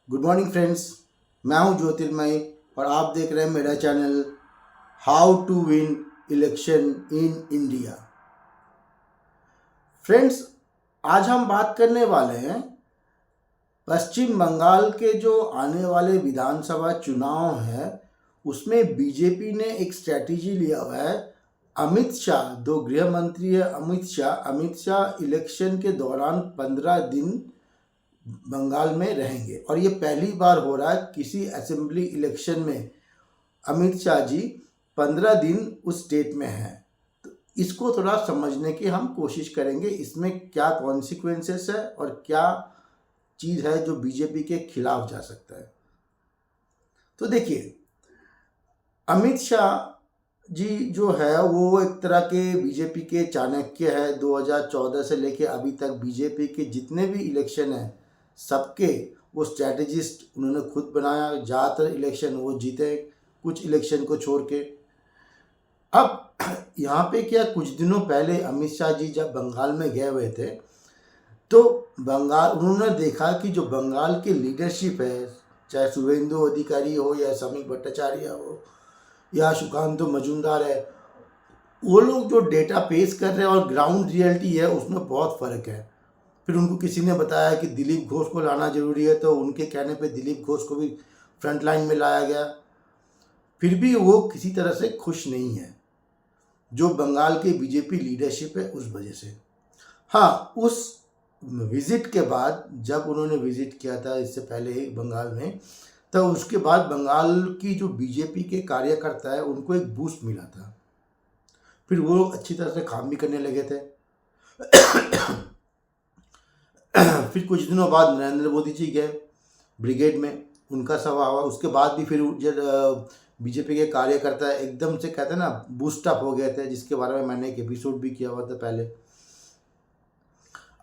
Good morning friends. मैं हूं ज्योतिर्मय और आप देख रहे हैं मेरा channel how to win election in India. Friends, आज हम बात करने वाले हैं पश्चिम बंगाल के जो आने वाले विधानसभा चुनाव है उसमें बीजेपी ने एक स्ट्रैटेजी लिया हुआ है। अमित शाह, दो गृह मंत्री है अमित शाह इलेक्शन के दौरान 15 दिन बंगाल में रहेंगे और ये पहली बार हो रहा है किसी असेंबली इलेक्शन में अमित शाह जी 15 दिन उस स्टेट में हैं। तो इसको थोड़ा समझने की हम कोशिश करेंगे, इसमें क्या कॉन्सिक्वेंसेस है और क्या चीज़ है जो बीजेपी के खिलाफ जा सकता है। तो देखिए, अमित शाह जी जो है वो एक तरह के बीजेपी के चाणक्य है। 2014 से लेके अभी तक बीजेपी के जितने भी इलेक्शन हैं सबके वो स्ट्रैटेजिस्ट उन्होंने खुद बनाया। ज़्यादातर इलेक्शन वो जीते, कुछ इलेक्शन को छोड़ के। अब यहाँ पे क्या, कुछ दिनों पहले अमित शाह जी जब बंगाल में गए हुए थे तो बंगाल उन्होंने देखा कि जो बंगाल की लीडरशिप है, चाहे शुभेंदु अधिकारी हो या समीक भट्टाचार्य हो या सुकांतो मजूमदार है, वो लोग जो डेटा पेश कर रहे हैं और ग्राउंड रियलिटी है उसमें बहुत फ़र्क है। फिर उनको किसी ने बताया कि दिलीप घोष को लाना ज़रूरी है, तो उनके कहने पे दिलीप घोष को भी फ्रंट लाइन में लाया गया। फिर भी वो किसी तरह से खुश नहीं है जो बंगाल की बीजेपी लीडरशिप है उस वजह से। हाँ, उस विज़िट के बाद, जब उन्होंने विज़िट किया था इससे पहले ही बंगाल में, तो उसके बाद बंगाल की जो बीजेपी के कार्यकर्ता है उनको एक बूस्ट मिला था। फिर वो अच्छी तरह से काम भी करने लगे थे। फिर कुछ दिनों बाद नरेंद्र मोदी जी गए ब्रिगेड में, उनका सभा हुआ। उसके बाद भी फिर जब बीजेपी के कार्यकर्ता एकदम से कहते हैं ना बूस्टअप हो गए थे, जिसके बारे में मैंने एक एपिसोड भी किया हुआ था पहले।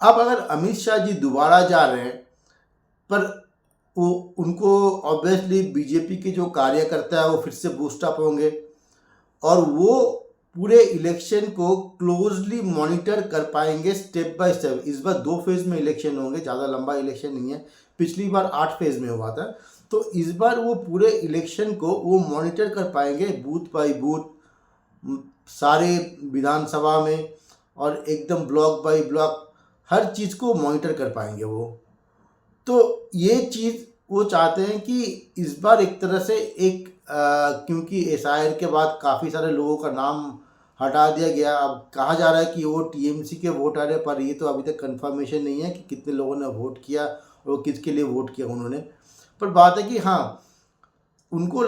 अब अगर अमित शाह जी दोबारा जा रहे हैं, पर वो उनको ऑब्वियसली बीजेपी के जो कार्यकर्ता है वो फिर से बूस्टअप होंगे और वो पूरे इलेक्शन को क्लोजली मॉनिटर कर पाएंगे स्टेप बाय स्टेप। इस बार 2 फेज़ में इलेक्शन होंगे, ज़्यादा लंबा इलेक्शन नहीं है। पिछली बार 8 फेज़ में हुआ था, तो इस बार वो पूरे इलेक्शन को वो मॉनिटर कर पाएंगे बूथ बाय बूथ, सारे विधानसभा में, और एकदम ब्लॉक बाय ब्लॉक हर चीज़ को मॉनिटर कर पाएंगे वो। तो ये चीज़ वो चाहते हैं कि इस बार एक तरह से एक क्योंकि एसआईआर के बाद काफ़ी सारे लोगों का नाम हटा दिया गया। अब कहा जा रहा है कि वो टीएमसी के वोट आ रहे, पर ये तो अभी तक कंफर्मेशन नहीं है कि कितने लोगों ने वोट किया और किसके लिए वोट किया उन्होंने। पर बात है कि हाँ, उनको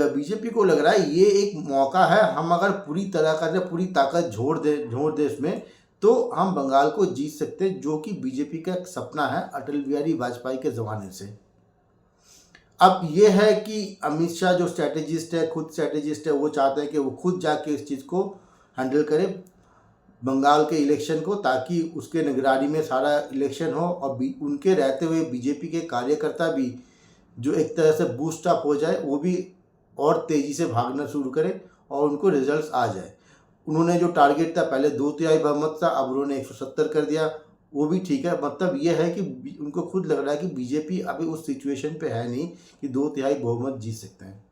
बीजेपी को लग रहा है ये एक मौका है, हम अगर पूरी तरह का पूरी ताकत झोड़ दे इसमें, तो हम बंगाल को जीत सकते हैं, जो कि बीजेपी का एक सपना है अटल बिहारी वाजपेयी के ज़माने से। अब ये है कि अमित शाह जो स्ट्रैटेजिस्ट है, खुद स्ट्रैटेजिस्ट है, वो चाहते हैं कि वो खुद जाके इस चीज़ को हैंडल करे बंगाल के इलेक्शन को, ताकि उसके निगरानी में सारा इलेक्शन हो और उनके रहते हुए बीजेपी के कार्यकर्ता भी जो एक तरह से बूस्ट अप हो जाए, वो भी और तेज़ी से भागना शुरू करें और उनको रिजल्ट्स आ जाए। उन्होंने जो टारगेट था पहले 2/3 बहुमत था, अब उन्होंने 170 कर दिया, वो भी ठीक है। मतलब ये है कि उनको खुद लग रहा है कि बीजेपी अभी उस सिचुएशन पे है नहीं कि 2/3 बहुमत जीत सकते हैं।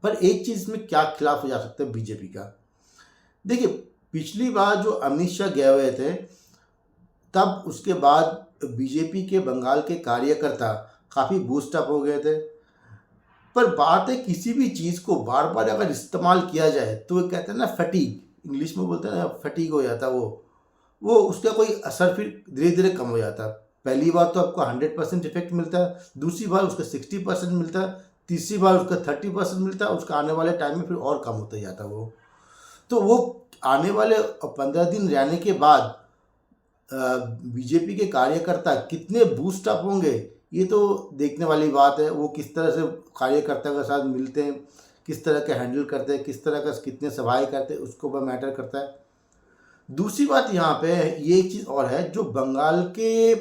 पर एक चीज़ में क्या खिलाफ हो जा सकता है बीजेपी का, देखिए पिछली बार जो अमित शाह गए हुए थे, तब उसके बाद बीजेपी के बंगाल के कार्यकर्ता काफ़ी बूस्टअप हो गए थे। पर बात है, किसी भी चीज़ को बार बार अगर इस्तेमाल किया जाए तो वो कहते हैं ना फटीग, इंग्लिश में बोलते हैं ना, फटीग हो जाता है वो उसका कोई असर फिर धीरे धीरे कम हो जाता है। पहली बार तो आपको 100% इफेक्ट मिलता है, दूसरी बार उसका 60% मिलता है, तीसरी बार उसका 30% मिलता है, उसका आने वाले टाइम में फिर और कम होता जाता है वो। तो वो आने वाले 15 दिन रहने के बाद बीजेपी के कार्यकर्ता कितने बूस्ट अप होंगे ये तो देखने वाली बात है। वो किस तरह से कार्यकर्ता के साथ मिलते हैं, किस तरह के हैंडल करते हैं, किस तरह का कितने सभाएं करते हैं, उसको ऊपर मैटर करता है। दूसरी बात यहाँ पे ये एक चीज़ और है, जो बंगाल के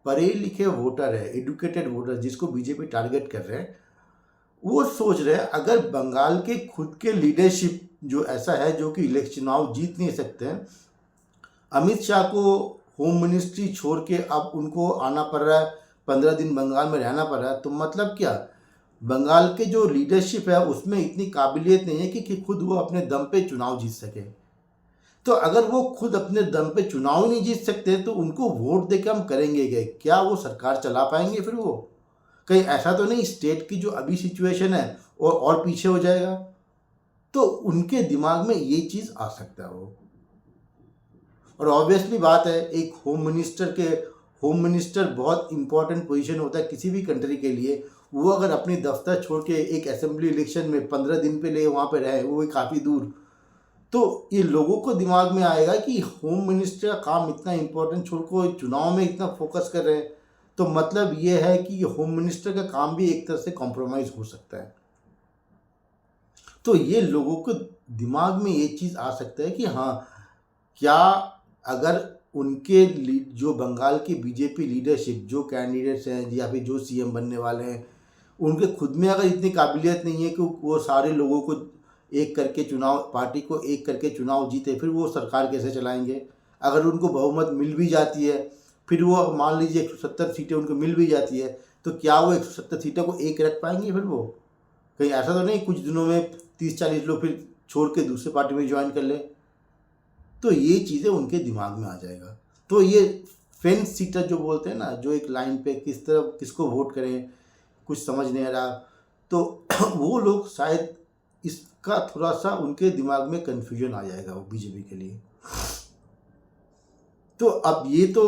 पढ़े लिखे वोटर है, एडुकेटेड वोटर जिसको बीजेपी टारगेट कर रहे हैं, वो सोच रहे हैं अगर बंगाल के खुद के लीडरशिप जो ऐसा है जो कि इलेक्शन चुनाव जीत नहीं सकते हैं, अमित शाह को होम मिनिस्ट्री छोड़ के अब उनको आना पड़ रहा है 15 दिन बंगाल में रहना पड़ रहा है, तो मतलब क्या, बंगाल के जो लीडरशिप है उसमें इतनी काबिलियत नहीं है कि खुद वो अपने दम पे चुनाव जीत सके। तो अगर वो खुद अपने दम पे चुनाव ही नहीं जीत सकते तो उनको वोट देके हम करेंगे क्या वो सरकार चला पाएंगे? फिर वो कहीं ऐसा तो नहीं स्टेट की जो अभी सिचुएशन है और पीछे हो जाएगा? तो उनके दिमाग में ये चीज़ आ सकता है वो। और ऑब्वियसली बात है, एक होम मिनिस्टर बहुत इंपॉर्टेंट पोजीशन होता है किसी भी कंट्री के लिए। वो अगर अपनी दफ्तर छोड़ के एक असेंबली इलेक्शन में 15 दिन पे लिए वहाँ पे रहे, वो भी काफ़ी दूर, तो ये लोगों को दिमाग में आएगा कि होम मिनिस्टर का काम इतना इंपॉर्टेंट छोड़ को चुनाव में इतना फोकस कर रहे हैं, तो मतलब ये है कि होम मिनिस्टर का काम भी एक तरह से कॉम्प्रोमाइज़ हो सकता है। तो ये लोगों को दिमाग में ये चीज़ आ सकता है कि हाँ, क्या अगर उनके जो बंगाल की बीजेपी लीडरशिप, जो कैंडिडेट्स हैं या फिर जो सीएम बनने वाले हैं, उनके खुद में अगर इतनी काबिलियत नहीं है कि वो सारे लोगों को एक करके चुनाव, पार्टी को एक करके चुनाव जीते, फिर वो सरकार कैसे चलाएंगे? अगर उनको बहुमत मिल भी जाती है, फिर वो मान लीजिए 170 सीटें उनको मिल भी जाती है, तो क्या वो 170 सीटों को एक रख पाएंगे? फिर वो कहीं ऐसा तो नहीं कुछ दिनों में 30-40 लोग फिर छोड़ के दूसरे पार्टी में ज्वाइन कर ले? तो ये चीज़ें उनके दिमाग में आ जाएगा। तो ये फेंस सीटर जो बोलते हैं ना, जो एक लाइन पे किस तरह किसको वोट करें कुछ समझ नहीं आ रहा, तो वो लोग शायद इसका थोड़ा सा उनके दिमाग में कन्फ्यूजन आ जाएगा वो बीजेपी के लिए। तो अब ये तो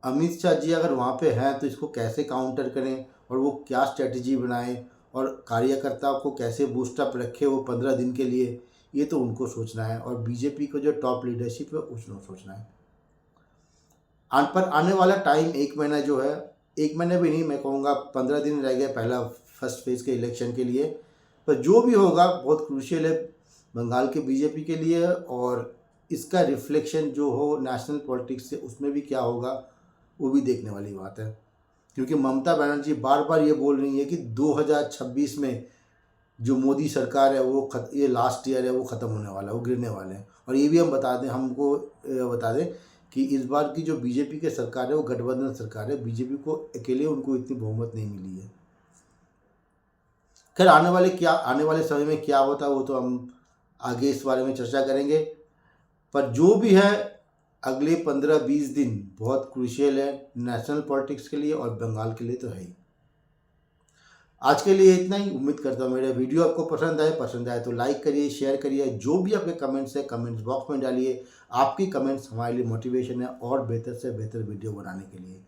अमित शाह जी अगर वहाँ पे हैं तो इसको कैसे काउंटर करें और वो क्या स्ट्रेटजी बनाएं और कार्यकर्ताओं को कैसे बूस्टअप रखे वो 15 दिन के लिए, ये तो उनको सोचना है। और बीजेपी को जो टॉप लीडरशिप है उसको सोचना है। पर आने वाला टाइम 1 महीना जो है, 1 महीने भी नहीं, मैं कहूँगा 15 दिन रह गए पहला फर्स्ट फेज़ के इलेक्शन के लिए। पर जो भी होगा बहुत क्रूशियल है बंगाल के बीजेपी के लिए, और इसका रिफ्लेक्शन जो हो नेशनल पॉलिटिक्स से उसमें भी क्या होगा वो भी देखने वाली बात है। क्योंकि ममता बनर्जी बार बार ये बोल रही है कि 2026 में जो मोदी सरकार है वो ये लास्ट ईयर है, वो ख़त्म होने वाला है, वो गिरने वाले हैं। और ये भी हम बता दें कि इस बार की जो बीजेपी की सरकार है वो गठबंधन सरकार है, बीजेपी को अकेले उनको इतनी बहुमत नहीं मिली है। खैर आने वाले समय में क्या होता है वो तो हम आगे इस बारे में चर्चा करेंगे। पर जो भी है, अगले 15-20 दिन बहुत क्रूशियल है नेशनल पॉलिटिक्स के लिए और बंगाल के लिए तो है ही। आज के लिए इतना ही। उम्मीद करता हूँ मेरा वीडियो आपको पसंद आए तो लाइक करिए, शेयर करिए। जो भी आपके कमेंट्स है कमेंट्स बॉक्स में डालिए। आपकी कमेंट्स हमारे लिए मोटिवेशन है और बेहतर से बेहतर वीडियो बनाने के लिए।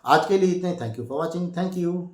आज के लिए इतना ही। Thank you for watching. Thank you.